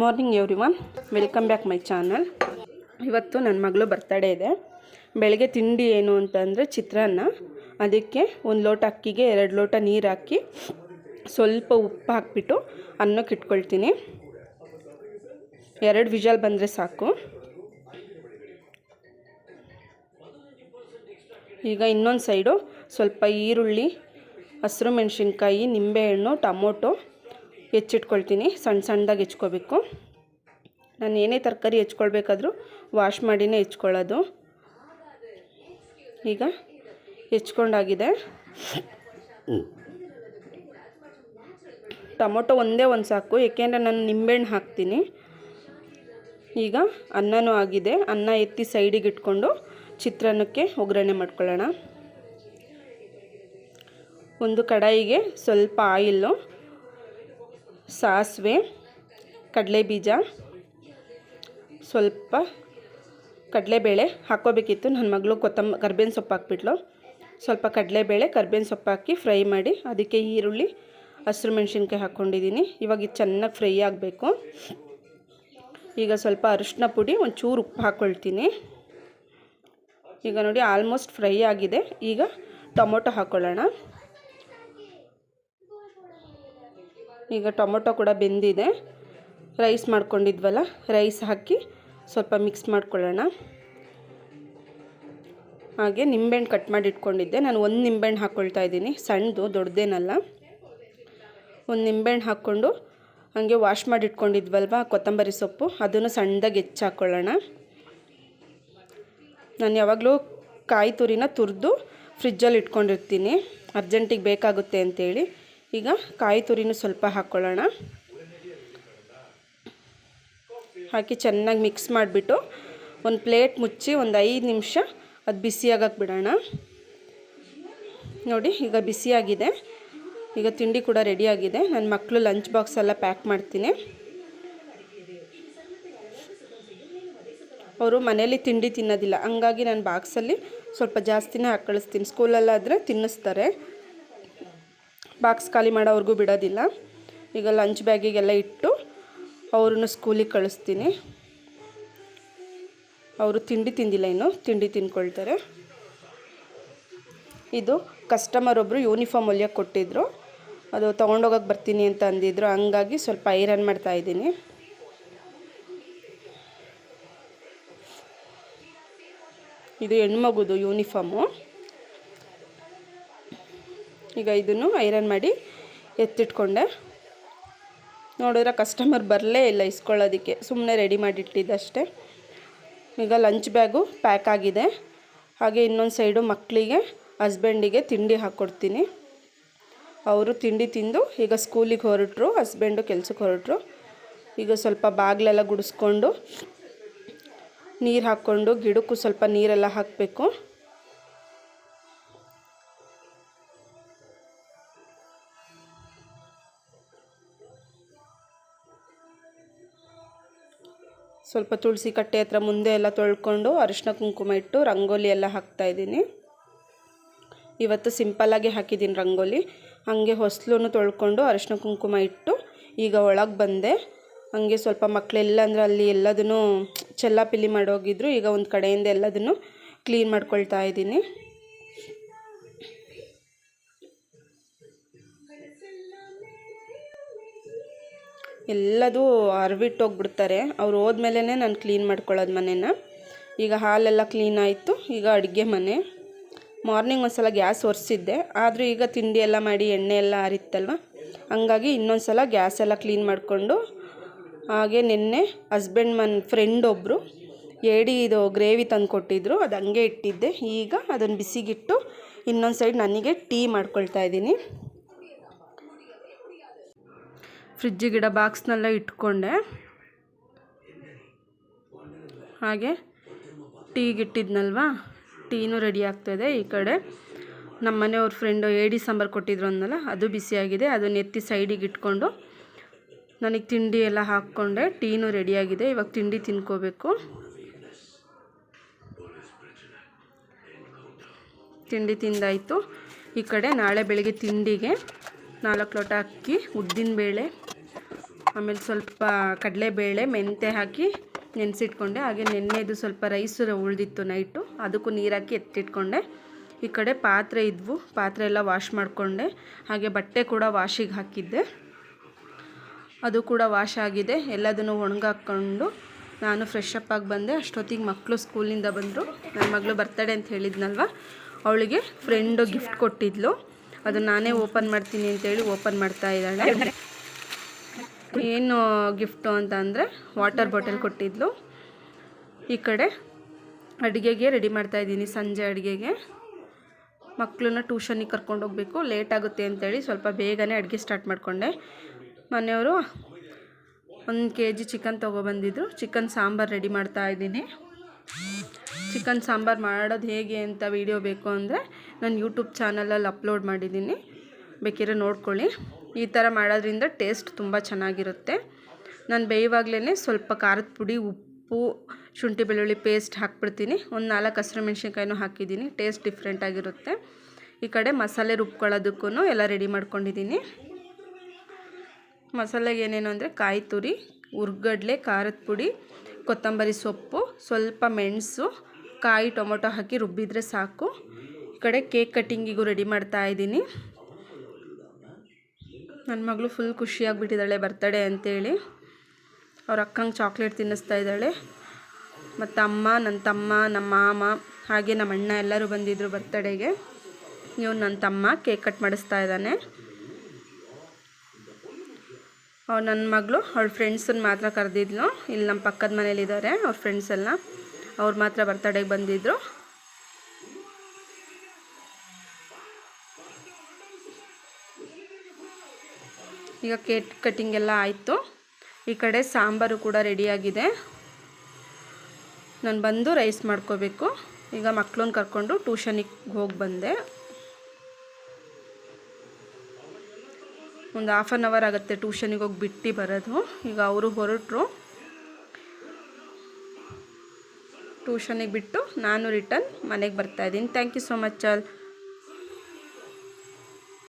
Morning everyone, welcome back my channel. ಇವತ್ತು ನನ್ನ ಮಗಳು ಬರ್ತಡೇ ಇದೆ. ಬೆಳಗ್ಗೆ ತಿಂಡಿ ಏನು ಅಂತಂದರೆ ಚಿತ್ರಾನ್ನ. ಅದಕ್ಕೆ 1 ಲೋಟ ಅಕ್ಕಿಗೆ 2 ಲೋಟ ನೀರು ಹಾಕಿ ಸ್ವಲ್ಪ ಉಪ್ಪು ಹಾಕಿಬಿಟ್ಟು ಅನ್ನಕ್ಕೆ ಇಟ್ಕೊಳ್ತೀನಿ. 2 ವಿಷಲ್ ಬಂದರೆ ಸಾಕು. ಈಗ ಇನ್ನೊಂದು ಸೈಡು ಸ್ವಲ್ಪ ಈರುಳ್ಳಿ, ಹಸಿರು ಮೆಣಸಿನ್ಕಾಯಿ, ನಿಂಬೆಹಣ್ಣು, ಟೊಮೊಟೊ ಹೆಚ್ಚಿಟ್ಕೊಳ್ತೀನಿ. ಸಣ್ಣ ಸಣ್ಣದಾಗಿ ಹೆಚ್ಕೋಬೇಕು. ನಾನು ಏನೇ ತರಕಾರಿ ಹೆಚ್ಕೊಳ್ಬೇಕಾದ್ರೂ ವಾಶ್ ಮಾಡಿನೇ ಹೆಚ್ಕೊಳ್ಳೋದು. ಈಗ ಹೆಚ್ಕೊಂಡಾಗಿದೆ. ಟೊಮೊಟೊ ಒಂದೇ ಒಂದು ಸಾಕು, ಏಕೆಂದರೆ ನಾನು ನಿಂಬೆಹಣ್ಣು ಹಾಕ್ತೀನಿ. ಈಗ ಅನ್ನನೂ ಆಗಿದೆ. ಅನ್ನ ಎತ್ತಿ ಸೈಡಿಗೆ ಇಟ್ಕೊಂಡು ಚಿತ್ರಾನ್ನಕ್ಕೆ ಒಗ್ಗರಣೆ ಮಾಡ್ಕೊಳ್ಳೋಣ. ಒಂದು ಕಡಾಯಿಗೆ ಸ್ವಲ್ಪ ಆಯಿಲ್ಲು, ಸಾಸಿವೆ, ಕಡಲೆಬೀಜ, ಸ್ವಲ್ಪ ಕಡಲೆಬೇಳೆ ಹಾಕ್ಕೋಬೇಕಿತ್ತು. ನನ್ನ ಮಗಳು ಕರ್ಬೇವಿನ ಸೊಪ್ಪು ಹಾಕ್ಬಿಟ್ಲು. ಸ್ವಲ್ಪ ಕಡಲೆಬೇಳೆ, ಕರ್ಬೇವಿನ ಸೊಪ್ಪು ಹಾಕಿ ಫ್ರೈ ಮಾಡಿ ಅದಕ್ಕೆ ಈರುಳ್ಳಿ, ಹಸಿರು ಮೆಣಸಿನ್ಕಾಯಿ ಹಾಕ್ಕೊಂಡಿದ್ದೀನಿ. ಇವಾಗ ಇದು ಚೆನ್ನಾಗಿ ಫ್ರೈ ಆಗಬೇಕು. ಈಗ ಸ್ವಲ್ಪ ಅರಿಶಿನ ಪುಡಿ, ಒಂಚೂರು ಉಪ್ಪು ಹಾಕ್ಕೊಳ್ತೀನಿ. ಈಗ ನೋಡಿ ಆಲ್ಮೋಸ್ಟ್ ಫ್ರೈ ಆಗಿದೆ. ಈಗ ಟೊಮೊಟೊ ಹಾಕ್ಕೊಳ್ಳೋಣ. ಈಗ ಟೊಮೊಟೊ ಕೂಡ ಬೆಂದಿದೆ. ರೈಸ್ ಮಾಡ್ಕೊಂಡಿದ್ವಲ್ಲ, ರೈಸ್ ಹಾಕಿ ಸ್ವಲ್ಪ ಮಿಕ್ಸ್ ಮಾಡ್ಕೊಳ್ಳೋಣ. ಹಾಗೆ ನಿಂಬೆಹಣ್ಣು ಕಟ್ ಮಾಡಿ ಇಟ್ಕೊಂಡಿದ್ದೆ. ನಾನು 1 ನಿಂಬೆಹಣ್ಣು ಹಾಕ್ಕೊಳ್ತಾ ಇದ್ದೀನಿ, ಸಣ್ಣದು, ದೊಡ್ಡದೇನಲ್ಲ. 1 ನಿಂಬೆಹಣ್ಣು ಹಾಕ್ಕೊಂಡು ಹಾಗೆ ವಾಶ್ ಮಾಡಿ ಇಟ್ಕೊಂಡಿದ್ವಲ್ವ ಕೊತ್ತಂಬರಿ ಸೊಪ್ಪು, ಅದನ್ನು ಸಣ್ಣದಾಗಿ ಹಾಕ್ಕೊಳ್ಳೋಣ. ನಾನು ಯಾವಾಗಲೂ ಕಾಯಿ ತುರಿನ ತುರಿದು ಫ್ರಿಜ್ಜಲ್ಲಿ ಇಟ್ಕೊಂಡಿರ್ತೀನಿ, ಅರ್ಜೆಂಟಿಗೆ ಬೇಕಾಗುತ್ತೆ ಅಂತೇಳಿ. ಈಗ ಕಾಯಿ ತುರಿನೂ ಸ್ವಲ್ಪ ಹಾಕ್ಕೊಳ್ಳೋಣ. ಹಾಕಿ ಚೆನ್ನಾಗಿ ಮಿಕ್ಸ್ ಮಾಡಿಬಿಟ್ಟು ಒಂದು ಪ್ಲೇಟ್ ಮುಚ್ಚಿ ಒಂದು 5 ನಿಮಿಷ ಅದು ಬಿಸಿಯಾಗಕ್ಕೆ ಬಿಡೋಣ. ನೋಡಿ ಈಗ ಬಿಸಿಯಾಗಿದೆ. ಈಗ ತಿಂಡಿ ಕೂಡ ರೆಡಿಯಾಗಿದೆ. ನನ್ನ ಮಕ್ಕಳು ಲಂಚ್ ಬಾಕ್ಸ್ ಎಲ್ಲ ಪ್ಯಾಕ್ ಮಾಡ್ತೀನಿ. ಅವರು ಮನೇಲಿ ತಿಂಡಿ ತಿನ್ನೋದಿಲ್ಲ, ಹಂಗಾಗಿ ನಾನು ಬಾಕ್ಸಲ್ಲಿ ಸ್ವಲ್ಪ ಜಾಸ್ತಿನೇ ಹಾಕಿ ಕಳಿಸ್ತೀನಿ. ಸ್ಕೂಲಲ್ಲಾದರೆ ತಿನ್ನಿಸ್ತಾರೆ, ಬಾಕ್ಸ್ ಖಾಲಿ ಮಾಡೋವ್ರಿಗೂ ಬಿಡೋದಿಲ್ಲ. ಈಗ ಲಂಚ್ ಬ್ಯಾಗಿಗೆಲ್ಲ ಇಟ್ಟು ಅವ್ರನ್ನ ಸ್ಕೂಲಿಗೆ ಕಳಿಸ್ತೀನಿ. ಅವರು ತಿಂಡಿ ತಿಂದಿಲ್ಲ, ಇನ್ನು ತಿಂಡಿ ತಿಂದ್ಕೊಳ್ತಾರೆ. ಇದು ಕಸ್ಟಮರ್ ಒಬ್ಬರು ಯೂನಿಫಾರ್ಮ್ ಹೊಲಿಯೋಕ್ಕೆ ಕೊಟ್ಟಿದ್ದರು. ಅದು ತೊಗೊಂಡೋಗಕ್ಕೆ ಬರ್ತೀನಿ ಅಂತ ಅಂದಿದ್ರು, ಹಂಗಾಗಿ ಸ್ವಲ್ಪ ಐರನ್ ಮಾಡ್ತಾಯಿದ್ದೀನಿ. ಇದು ಹೆಣ್ಮಗುದು ಯೂನಿಫಾರ್ಮು. ಈಗ ಇದನ್ನು ಐರನ್ ಮಾಡಿ ಎತ್ತಿಟ್ಕೊಂಡೆ. ನೋಡಿದ್ರೆ ಕಸ್ಟಮರ್ ಬರಲೇ ಇಲ್ಲ ಇಸ್ಕೊಳ್ಳೋದಕ್ಕೆ, ಸುಮ್ಮನೆ ರೆಡಿ ಮಾಡಿಟ್ಟಿದ್ದಷ್ಟೇ. ಈಗ ಲಂಚ್ ಬ್ಯಾಗು ಪ್ಯಾಕ್ ಆಗಿದೆ. ಹಾಗೆ ಇನ್ನೊಂದು ಸೈಡು ಮಕ್ಕಳಿಗೆ, ಹಸ್ಬೆಂಡಿಗೆ ತಿಂಡಿ ಹಾಕ್ಕೊಡ್ತೀನಿ. ಅವರು ತಿಂಡಿ ತಿಂದು ಈಗ ಸ್ಕೂಲಿಗೆ ಹೊರಟರು, ಹಸ್ಬೆಂಡು ಕೆಲಸಕ್ಕೆ ಹೊರಟರು. ಈಗ ಸ್ವಲ್ಪ ಬಾಗಿಲೆಲ್ಲ ಗುಡಿಸ್ಕೊಂಡು ನೀರು ಹಾಕ್ಕೊಂಡು ಗಿಡಕ್ಕೂ ಸ್ವಲ್ಪ ನೀರೆಲ್ಲ ಹಾಕಬೇಕು. ಸ್ವಲ್ಪ ತುಳಸಿ ಕಟ್ಟೆ ಹತ್ರ ಮುಂದೆ ಎಲ್ಲ ತೊಳ್ಕೊಂಡು ಅರಿಶಿನ ಕುಂಕುಮ ಇಟ್ಟು ರಂಗೋಲಿ ಎಲ್ಲ ಹಾಕ್ತಾಯಿದ್ದೀನಿ. ಇವತ್ತು ಸಿಂಪಲ್ಲಾಗಿ ಹಾಕಿದ್ದೀನಿ ರಂಗೋಲಿ. ಹಾಗೆ ಹೊಸಲೂ ತೊಳ್ಕೊಂಡು ಅರಿಶಿನ ಕುಂಕುಮ ಇಟ್ಟು ಈಗ ಒಳಗೆ ಬಂದೆ. ಹಾಗೆ ಸ್ವಲ್ಪ ಮಕ್ಕಳೆಲ್ಲ ಅಂದರೆ ಅಲ್ಲಿ ಎಲ್ಲದನ್ನು ಚೆಲ್ಲಾಪಿಲ್ಲಿ ಮಾಡೋಗಿದ್ರು. ಈಗ ಒಂದು ಕಡೆಯಿಂದ ಎಲ್ಲದನ್ನು ಕ್ಲೀನ್ ಮಾಡ್ಕೊಳ್ತಾ ಇದ್ದೀನಿ. ಎಲ್ಲದೂ ಹರವಿಟ್ಟು ಹೋಗ್ಬಿಡ್ತಾರೆ. ಅವ್ರು ಹೋದ್ಮೇಲೆ ನಾನು ಕ್ಲೀನ್ ಮಾಡ್ಕೊಳ್ಳೋದು ಮನೇನ. ಈಗ ಹಾಲೆಲ್ಲ ಕ್ಲೀನ್ ಆಯಿತು. ಈಗ ಅಡುಗೆ ಮನೆ. ಮಾರ್ನಿಂಗ್ ಒಂದು ಸಲ ಗ್ಯಾಸ್ ಒರೆಸಿದ್ದೆ, ಆದರೂ ಈಗ ತಿಂಡಿ ಎಲ್ಲ ಮಾಡಿ ಎಣ್ಣೆ ಎಲ್ಲ ಆರಿತ್ತಲ್ವ, ಹಂಗಾಗಿ ಇನ್ನೊಂದು ಸಲ ಗ್ಯಾಸ್ ಎಲ್ಲ ಕ್ಲೀನ್ ಮಾಡಿಕೊಂಡು, ಹಾಗೆ ನಿನ್ನೆ ಹಸ್ಬೆಂಡ್ ಫ್ರೆಂಡ್ ಒಬ್ಬರು ಇದು ಗ್ರೇವಿ ತಂದು ಕೊಟ್ಟಿದ್ರು, ಅದು ಹಂಗೆ ಇಟ್ಟಿದ್ದೆ. ಈಗ ಅದನ್ನು ಬಿಸಿಗಿಟ್ಟು ಇನ್ನೊಂದು ಸೈಡ್ ನನಗೆ ಟೀ ಮಾಡ್ಕೊಳ್ತಾ ಇದ್ದೀನಿ. ಫ್ರಿಜ್ಜಿಗಿಡ ಬಾಕ್ಸ್ನೆಲ್ಲ ಇಟ್ಕೊಂಡೆ. ಹಾಗೆ ಟೀಗಿಟ್ಟಿದ್ನಲ್ವ, ಟೀನೂ ರೆಡಿ ಆಗ್ತಾಯಿದೆ. ಈ ಕಡೆ ನಮ್ಮ ಮನೆಯವ್ರ ಫ್ರೆಂಡು ಏಡಿ ಸಾಂಬಾರು ಕೊಟ್ಟಿದ್ರು ಅಂದಲ್ಲ, ಅದು ಬಿಸಿಯಾಗಿದೆ. ಅದನ್ನು ಎತ್ತಿ ಸೈಡಿಗೆ ಇಟ್ಕೊಂಡು ನನಗೆ ತಿಂಡಿ ಎಲ್ಲ ಹಾಕ್ಕೊಂಡೆ. ಟೀನೂ ರೆಡಿಯಾಗಿದೆ. ಇವಾಗ ತಿಂಡಿ ತಿನ್ಕೋಬೇಕು. ತಿಂಡಿ ತಿಂದಾಯಿತು. ಈ ಕಡೆ ನಾಳೆ ಬೆಳಗ್ಗೆ ತಿಂಡಿಗೆ 4 ಲೋಟ ಅಕ್ಕಿ, ಉದ್ದಿನಬೇಳೆ, ಆಮೇಲೆ ಸ್ವಲ್ಪ ಕಡಲೆಬೇಳೆ ಮೆಂತ್ಯ ಹಾಕಿ ನೆನೆಸಿಟ್ಕೊಂಡೆ. ಹಾಗೆ ನೆನ್ನೆದು ಸ್ವಲ್ಪ ರೈಸು ಉಳಿದಿತ್ತು ನೈಟು, ಅದಕ್ಕೂ ನೀರು ಹಾಕಿ ಎತ್ತಿಟ್ಕೊಂಡೆ. ಈ ಕಡೆ ಪಾತ್ರೆ ಇದ್ವು, ಪಾತ್ರೆ ಎಲ್ಲ ವಾಶ್ ಮಾಡಿಕೊಂಡೆ. ಹಾಗೆ ಬಟ್ಟೆ ಕೂಡ ವಾಶಿಗೆ ಹಾಕಿದ್ದೆ, ಅದು ಕೂಡ ವಾಶ್ ಆಗಿದೆ. ಎಲ್ಲದನ್ನು ಒಣಗಾಕೊಂಡು ನಾನು ಫ್ರೆಶ್ ಅಪ್ ಆಗಿ ಬಂದೆ. ಅಷ್ಟೊತ್ತಿಗೆ ಮಕ್ಕಳು ಸ್ಕೂಲಿಂದ ಬಂದರು. ನನ್ನ ಮಗಳು ಬರ್ತಡೇ ಅಂತ ಹೇಳಿದ್ನಲ್ವ, ಅವಳಿಗೆ ಫ್ರೆಂಡು ಗಿಫ್ಟ್ ಕೊಟ್ಟಿದ್ಲು. ಅದು ನಾನೇ ಓಪನ್ ಮಾಡ್ತೀನಿ ಅಂತೇಳಿ ಓಪನ್ ಮಾಡ್ತಾ ಇದ್ದಾಳೆ. ಏನು ಗಿಫ್ಟು ಅಂತ ಅಂದರೆ ವಾಟರ್ ಬಾಟಲ್ ಕೊಟ್ಟಿದ್ಲು. ಈ ಕಡೆ ಅಡುಗೆಗೆ ರೆಡಿ ಮಾಡ್ತಾಯಿದ್ದೀನಿ, ಸಂಜೆ ಅಡುಗೆಗೆ. ಮಕ್ಕಳನ್ನ ಟ್ಯೂಷನಿಗೆ ಕರ್ಕೊಂಡು ಹೋಗಬೇಕು, ಲೇಟ್ ಆಗುತ್ತೆ ಅಂತೇಳಿ ಸ್ವಲ್ಪ ಬೇಗನೆ ಅಡುಗೆ ಸ್ಟಾರ್ಟ್ ಮಾಡಿಕೊಂಡೆ. ಮನೆಯವರು 1 kg ಚಿಕನ್ ತೊಗೊಬಂದಿದ್ರು. ಚಿಕನ್ ಸಾಂಬಾರು ರೆಡಿ ಮಾಡ್ತಾಯಿದ್ದೀನಿ. ಚಿಕನ್ ಸಾಂಬಾರು ಮಾಡೋದು ಹೇಗೆ ಅಂತ ವಿಡಿಯೋ ಬೇಕು ಅಂದರೆ ನಾನು ಯೂಟ್ಯೂಬ್ ಚಾನಲಲ್ಲಿ ಅಪ್ಲೋಡ್ ಮಾಡಿದ್ದೀನಿ, ಬೇಕಿದ್ರೆ ನೋಡ್ಕೊಳ್ಳಿ. ಈ ಥರ ಮಾಡೋದ್ರಿಂದ ಟೇಸ್ಟ್ ತುಂಬ ಚೆನ್ನಾಗಿರುತ್ತೆ. ನಾನು ಬೇಯುವಾಗಲೇ ಸ್ವಲ್ಪ ಖಾರದ ಪುಡಿ, ಉಪ್ಪು, ಶುಂಠಿ ಬೆಳ್ಳುಳ್ಳಿ ಪೇಸ್ಟ್ ಹಾಕ್ಬಿಡ್ತೀನಿ. ಒಂದು 4 ಹಸಿರು ಮೆಣಸಿನ್ಕಾಯಿನೂ ಹಾಕಿದ್ದೀನಿ, ಟೇಸ್ಟ್ ಡಿಫ್ರೆಂಟಾಗಿರುತ್ತೆ. ಈ ಕಡೆ ಮಸಾಲೆ ರುಬ್ಕೊಳ್ಳೋದಕ್ಕೂ ಎಲ್ಲ ರೆಡಿ ಮಾಡ್ಕೊಂಡಿದ್ದೀನಿ. ಮಸಾಲೆಗೆ ಏನೇನು ಅಂದರೆ ಕಾಯಿ ತುರಿ, ಹುರ್ಗಡ್ಲೆ, ಖಾರದ ಪುಡಿ, ಕೊತ್ತಂಬರಿ ಸೊಪ್ಪು, ಸ್ವಲ್ಪ ಮೆಣಸು, ಕಾಯಿ, ಟೊಮೊಟೊ ಹಾಕಿ ರುಬ್ಬಿದರೆ ಸಾಕು. ಈ ಕಡೆ ಕೇಕ್ ಕಟ್ಟಿಂಗಿಗೂ ರೆಡಿ ಮಾಡ್ತಾ ಇದ್ದೀನಿ. ನನ್ನ ಮಗಳು ಫುಲ್ ಖುಷಿಯಾಗಿಬಿಟ್ಟಿದ್ದಾಳೆ ಬರ್ತಡೇ ಅಂತೇಳಿ. ಅವ್ರ ಅಕ್ಕಂಗೆ ಚಾಕ್ಲೇಟ್ ತಿನ್ನಿಸ್ತಾ ಇದ್ದಾಳೆ. ಮತ್ತು ಅಮ್ಮ, ನನ್ನ ತಮ್ಮ, ನಮ್ಮ ಮಾಮ, ಹಾಗೆ ನಮ್ಮ ಅಣ್ಣ ಎಲ್ಲರೂ ಬಂದಿದ್ದರು ಬರ್ತಡೇಗೆ. ಇವನು ನನ್ನ ತಮ್ಮ ಕೇಕ್ ಕಟ್ ಮಾಡಿಸ್ತಾ ಇದ್ದಾನೆ. ನನ್ನ ಮಗಳು ಅವಳ ಫ್ರೆಂಡ್ಸನ್ನು ಮಾತ್ರ ಕರೆದಿದ್ಲು. ಇಲ್ಲಿ ನಮ್ಮ ಪಕ್ಕದ ಮನೇಲಿದ್ದಾರೆ ಅವ್ರ ಫ್ರೆಂಡ್ಸ್ ಎಲ್ಲ, ಅವ್ರು ಮಾತ್ರ ಬರ್ತಡೇಗೆ ಬಂದಿದ್ದರು. ಈಗ ಕೇಕ್ ಕಟ್ಟಿಂಗ್ ಎಲ್ಲ ಆಯಿತು. ಈ ಕಡೆ ಸಾಂಬಾರು ಕೂಡ ರೆಡಿಯಾಗಿದೆ. ನಾನು ಬಂದು ರೈಸ್ ಮಾಡ್ಕೋಬೇಕು. ಈಗ ಮಕ್ಕಳನ್ನ ಕರ್ಕೊಂಡು ಟ್ಯೂಷನಿಗೆ ಹೋಗಿ ಬಂದೆ. ಒಂದು 1/2 hour ಆಗುತ್ತೆ ಟ್ಯೂಷನಿಗೆ ಹೋಗಿ ಬಿಟ್ಟು ಬರೋದು. ಈಗ ಅವರು ಹೊರಟರು. ಟ್ಯೂಷನಿಗೆ ಬಿಟ್ಟು ನಾನು ರಿಟರ್ನ್ ಮನೆಗೆ ಬರ್ತಾಯಿದ್ದೀನಿ. Thank you so much all.